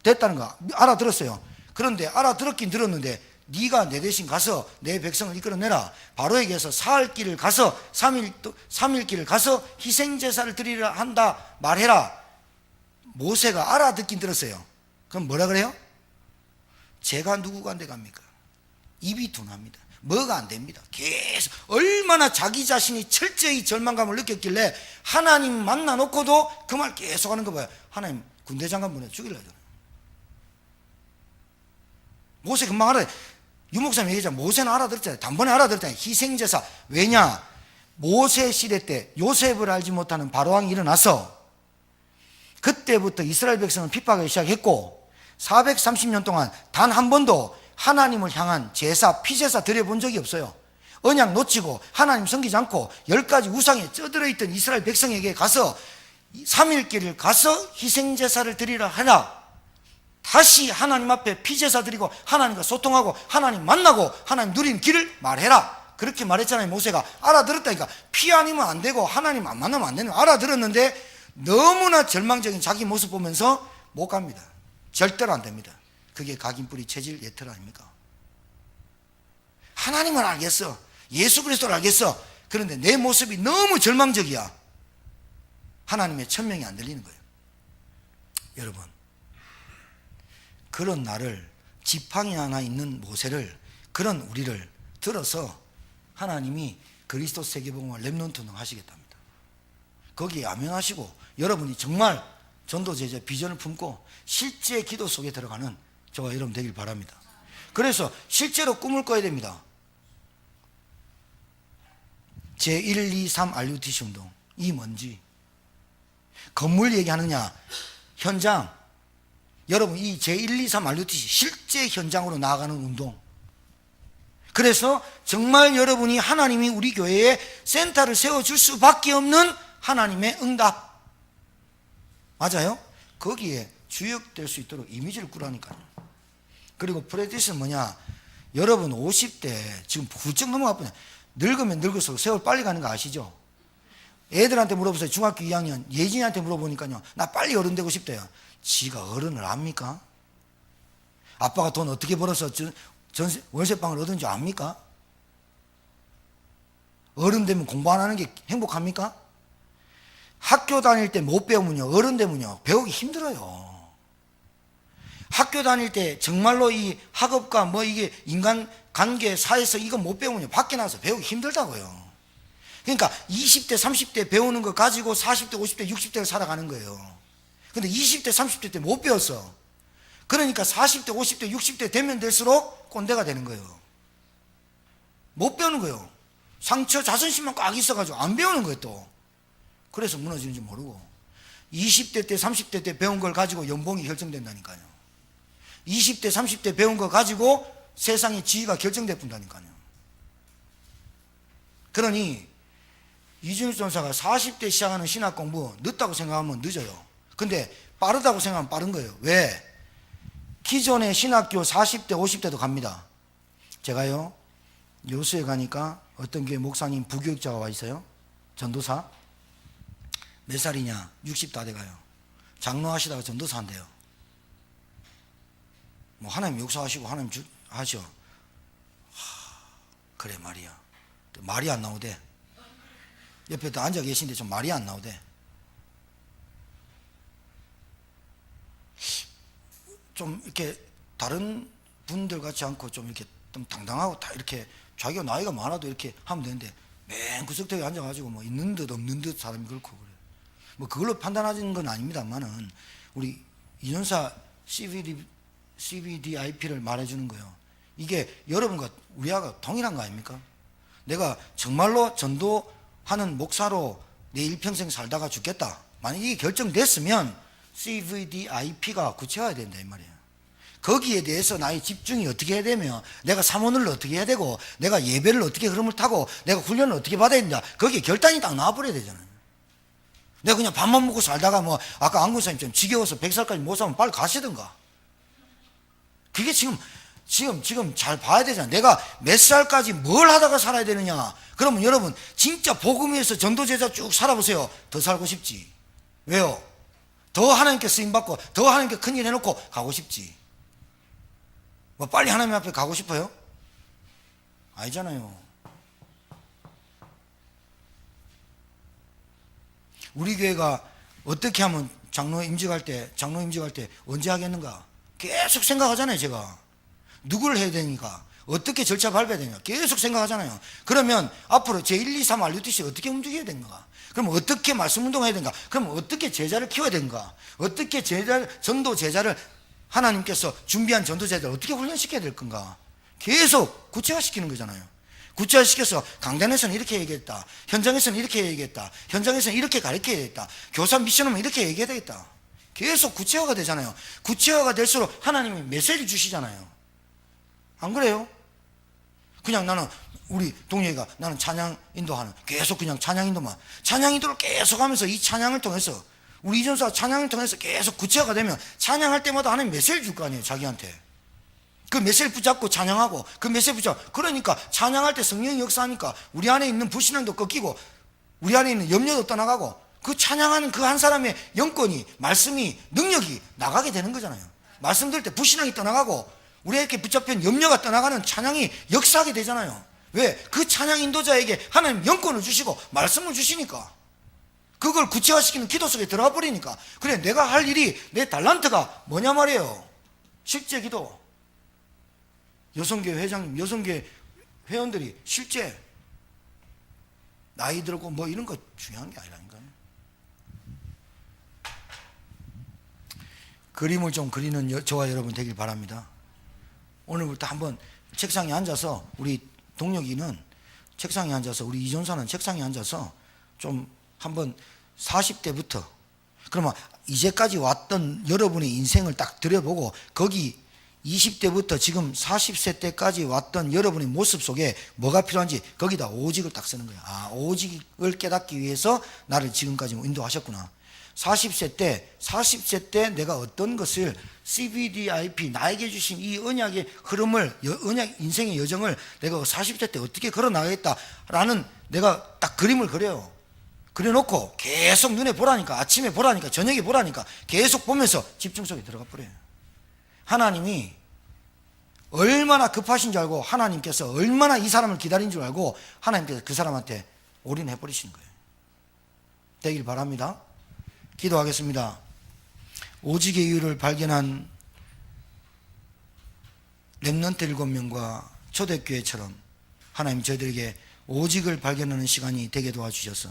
됐다는 거 알아들었어요. 그런데 알아들었긴 들었는데 네가 내 대신 가서 내 백성을 이끌어내라. 바로에게서 사흘 길을 가서 3일 길을 가서 희생제사를 드리려 한다 말해라. 모세가 알아듣긴 들었어요. 그럼 뭐라 그래요? 제가 누구가 안 돼갑니까? 입이 둔합니다. 뭐가 안 됩니다. 계속 얼마나 자기 자신이 철저히 절망감을 느꼈길래 하나님 만나놓고도 그 말 계속 하는 거 봐요. 하나님 군대 장관 보내 죽이려 하잖아요. 모세 금방 알아요. 유목사님 얘기했잖아요. 모세는 알아들었잖아요. 단번에 알아들었잖아요. 희생제사. 왜냐? 모세 시대 때 요셉을 알지 못하는 바로왕이 일어나서 그때부터 이스라엘 백성은 핍박하기 시작했고 430년 동안 단 한 번도 하나님을 향한 제사, 피제사 드려본 적이 없어요. 언약 놓치고 하나님 섬기지 않고 10가지 우상에 쩌들어 있던 이스라엘 백성에게 가서 3일 길을 가서 희생제사를 드리라 하라. 다시 하나님 앞에 피제사 드리고 하나님과 소통하고 하나님 만나고 하나님 누린 길을 말해라. 그렇게 말했잖아요. 모세가 알아들었다니까. 피 아니면 안 되고 하나님 안 만나면 안 되는 거 알아들었는데 너무나 절망적인 자기 모습 보면서 못 갑니다. 절대로 안 됩니다. 그게 각인뿌리 체질 예틀 아닙니까? 하나님을 알겠어. 예수 그리스도를 알겠어. 그런데 내 모습이 너무 절망적이야. 하나님의 천명이 안 들리는 거예요. 여러분, 그런 나를, 지팡이 하나 있는 모세를, 그런 우리를 들어서 하나님이 그리스도 세계복음을 렘넌트는 하시겠답니다. 거기에 아멘하시고 여러분이 정말 전도제자 비전을 품고 실제 기도 속에 들어가는 저와 여러분 되길 바랍니다. 그래서 실제로 꿈을 꿔야 됩니다. 제123 RUTC 운동, 이 뭔지, 건물 얘기하느냐, 현장, 여러분 이 제123 RUTC 실제 현장으로 나아가는 운동. 그래서 정말 여러분이 하나님이 우리 교회에 센터를 세워줄 수밖에 없는 하나님의 응답, 맞아요? 거기에 주역될 수 있도록 이미지를 꾸라니까요. 그리고 프레디스는 뭐냐? 여러분 50대 지금 훌쩍 넘어가. 늙으면 늙을수록 세월 빨리 가는 거 아시죠? 애들한테 물어보세요. 중학교 2학년 예진이한테 물어보니까요, 나 빨리 어른 되고 싶대요. 지가 어른을 압니까? 아빠가 돈 어떻게 벌어서 월세방을 얻은지 압니까? 어른 되면 공부 안 하는 게 행복합니까? 학교 다닐 때 못 배우면요, 어른 되면요 배우기 힘들어요. 학교 다닐 때 정말로 이 학업과 뭐 이게 인간 관계 사회에서 이거 못 배우면요 밖에 나가서 배우기 힘들다고요. 그러니까 20대 30대 배우는 거 가지고 40대 50대 60대를 살아가는 거예요. 근데 20대 30대 때 못 배웠어. 그러니까 40대 50대 60대 되면 될수록 꼰대가 되는 거예요. 못 배우는 거예요. 상처 자존심만 꽉 있어가지고 안 배우는 거예요 또. 그래서 무너지는지 모르고 20대 때 30대 때 배운 걸 가지고 연봉이 결정된다니까요. 20대 30대 배운 거 가지고 세상의 지위가 결정돼 본다니까요. 그러니 이준일 전사가 40대 시작하는 신학 공부 늦다고 생각하면 늦어요. 근데 빠르다고 생각하면 빠른 거예요. 왜? 기존의 신학교 40대 50대도 갑니다. 제가요 요수에 가니까 어떤 교회 목사님 부교육자가 와 있어요. 전도사. 몇 살이냐? 60 다 돼가요. 장로 하시다가 전도사 한대요. 뭐 하나님 역사하시고 하나님 하셔. 그래 말이야. 말이 안 나오대. 옆에 또 앉아 계신데 좀 말이 안 나오대. 좀 이렇게 다른 분들 같지 않고 좀 이렇게 좀 당당하고 다 이렇게 자기가 나이가 많아도 이렇게 하면 되는데 맨 구석대에 앉아가지고 뭐 있는 듯 없는 듯 사람이 그렇고 그래. 뭐 그걸로 판단하는 건 아닙니다만은 우리 이전사 CVDIP를 말해주는 거예요. 이게 여러분과 우리하고 동일한 거 아닙니까? 내가 정말로 전도하는 목사로 내 일평생 살다가 죽겠다. 만약 이게 결정됐으면 CVDIP가 구체화해야 된다 이 말이에요. 거기에 대해서 나의 집중이 어떻게 해야 되며 내가 사모를 어떻게 해야 되고 내가 예배를 어떻게 흐름을 타고 내가 훈련을 어떻게 받아야 된다. 거기에 결단이 딱 나와버려야 되잖아요. 내가 그냥 밥만 먹고 살다가 뭐 아까 안군사님처럼 지겨워서 100살까지 못 살면 빨리 가시든가. 그게 지금 잘 봐야 되잖아. 내가 몇 살까지 뭘 하다가 살아야 되느냐. 그러면 여러분 진짜 복음 위에서 전도제자 쭉 살아보세요. 더 살고 싶지. 왜요? 더 하나님께 쓰임받고 더 하나님께 큰일 해놓고 가고 싶지. 뭐 빨리 하나님 앞에 가고 싶어요? 아니잖아요. 우리 교회가 어떻게 하면 장로 임직할 때 언제 하겠는가? 계속 생각하잖아요, 제가. 누구를 해야 되니까? 어떻게 절차 밟아야 되냐? 계속 생각하잖아요. 그러면 앞으로 제1, 2, 3 RUTC 어떻게 움직여야 되는가? 그럼 어떻게 말씀 운동해야 되는가? 그럼 어떻게 제자를 키워야 되는가? 어떻게 전도 제자를 하나님께서 준비한 전도 제자를 어떻게 훈련시켜야 될 건가? 계속 구체화시키는 거잖아요. 구체화시켜서 강단에서는 이렇게 얘기했다. 현장에서는 이렇게 얘기했다. 현장에서는 이렇게 가르쳐야겠다. 교사 미션하면 이렇게 얘기해야 되겠다. 계속 구체화가 되잖아요. 구체화가 될수록 하나님이 메시지를 주시잖아요. 안 그래요? 그냥 나는 우리 동료가 나는 찬양 인도하는 계속 그냥 찬양 인도만 찬양 인도를 계속 하면서 이 찬양을 통해서 우리 이전사 찬양을 통해서 계속 구체화가 되면 찬양할 때마다 하나님 메시지를 줄 거 아니에요. 자기한테 그 메시지를 붙잡고 찬양하고 그 메시지 붙잡고 그러니까 찬양할 때 성령이 역사하니까 우리 안에 있는 불신앙도 꺾이고 우리 안에 있는 염려도 떠나가고 그 찬양하는 그 한 사람의 영권이 말씀이 능력이 나가게 되는 거잖아요. 말씀 들을 때 불신앙이 떠나가고 우리에게 붙잡힌 염려가 떠나가는 찬양이 역사하게 되잖아요. 왜? 그 찬양 인도자에게 하나님 영권을 주시고 말씀을 주시니까 그걸 구체화시키는 기도 속에 들어가 버리니까 그래 내가 할 일이 내 달란트가 뭐냐 말이에요. 실제 기도. 여성교회 회장님 여성교회 회원들이 실제 나이 들고 뭐 이런 거 중요한 게 아니라니까요. 그림을 좀 그리는 저와 여러분 되길 바랍니다. 오늘부터 한번 책상에 앉아서 우리 동혁이는 책상에 앉아서 우리 이전사는 책상에 앉아서 좀 한번 40대부터 그러면 이제까지 왔던 여러분의 인생을 딱 들여보고 거기 20대부터 지금 40세 때까지 왔던 여러분의 모습 속에 뭐가 필요한지 거기다 오직을 딱 쓰는 거예요. 아, 오직을 깨닫기 위해서 나를 지금까지 인도하셨구나. 40세 때 내가 어떤 것을 CVDIP 나에게 주신 이 언약의 흐름을 언약 인생의 여정을 내가 40세 때 어떻게 걸어 나가겠다라는 내가 딱 그림을 그려요. 그려놓고 계속 눈에 보라니까 아침에 보라니까 저녁에 보라니까 계속 보면서 집중 속에 들어가 버려요. 하나님이 얼마나 급하신 줄 알고 하나님께서 얼마나 이 사람을 기다린 줄 알고 하나님께서 그 사람한테 올인해 버리시는 거예요. 되길 바랍니다. 기도하겠습니다. 오직의 이유를 발견한 렘넌트 7명과 초대교회처럼 하나님 저희들에게 오직을 발견하는 시간이 되게 도와주셔서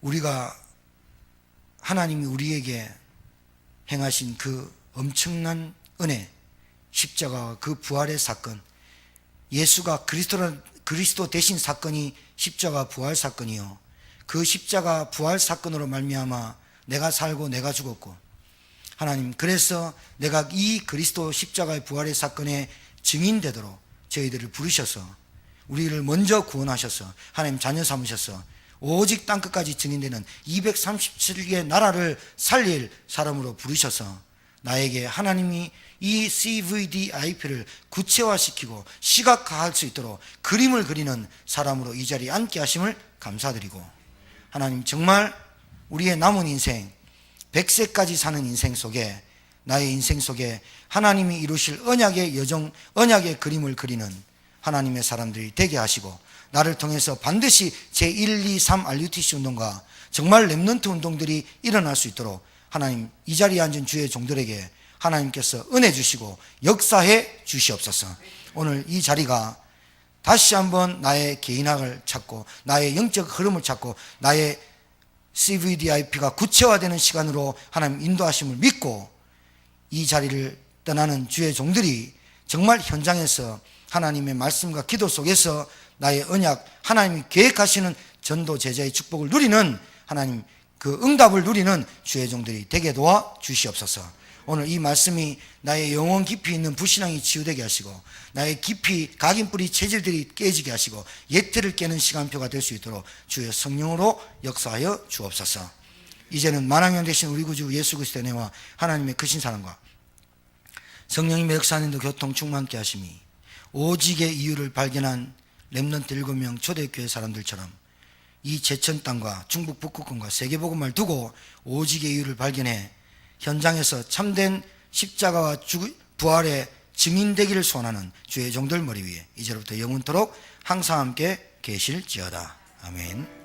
우리가 하나님이 우리에게 행하신 그 엄청난 은혜, 십자가와 그 부활의 사건, 예수가 그리스도 되신 사건이 십자가 부활 사건이요, 그 십자가 부활 사건으로 말미암아 내가 살고 내가 죽었고, 하나님 그래서 내가 이 그리스도 십자가의 부활의 사건에 증인되도록 저희들을 부르셔서 우리를 먼저 구원하셔서 하나님 자녀 삼으셔서 오직 땅끝까지 증인되는 237개의 나라를 살릴 사람으로 부르셔서 나에게 하나님이 이 CVDIP를 구체화시키고 시각화할 수 있도록 그림을 그리는 사람으로 이 자리에 앉게 하심을 감사드리고, 하나님 정말 우리의 남은 인생 100세까지 사는 인생 속에, 나의 인생 속에 하나님이 이루실 언약의 여정, 언약의 그림을 그리는 하나님의 사람들이 되게 하시고, 나를 통해서 반드시 제1, 2, 3 RUTC 운동과 정말 렘넌트 운동들이 일어날 수 있도록 하나님 이 자리에 앉은 주의 종들에게 하나님께서 은혜 주시고 역사해 주시옵소서. 오늘 이 자리가 다시 한번 나의 개인학을 찾고 나의 영적 흐름을 찾고 나의 CVDIP가 구체화되는 시간으로 하나님 인도하심을 믿고 이 자리를 떠나는 주의 종들이 정말 현장에서 하나님의 말씀과 기도 속에서 나의 언약, 하나님이 계획하시는 전도 제자의 축복을 누리는 하나님 그 응답을 누리는 주의 종들이 되게 도와 주시옵소서. 오늘 이 말씀이 나의 영혼 깊이 있는 불신앙이 치유되게 하시고 나의 깊이 각인 뿌리 체질들이 깨지게 하시고 예태를 깨는 시간표가 될 수 있도록 주의 성령으로 역사하여 주옵소서. 이제는 만왕형 되신 우리 구주 예수 그리스도의 은혜와 하나님의 크신 사랑과 성령님의 역사하는도 교통 충만케 하심이 오직의 이유를 발견한 렘넌트 7명 초대교회 사람들처럼 이 제천 땅과 중북 북극권과 세계복음을 두고 오직의 이유를 발견해 현장에서 참된 십자가와 부활의 증인되기를 소원하는 주의 종들 머리 위에 이제로부터 영원토록 항상 함께 계실지어다. 아멘.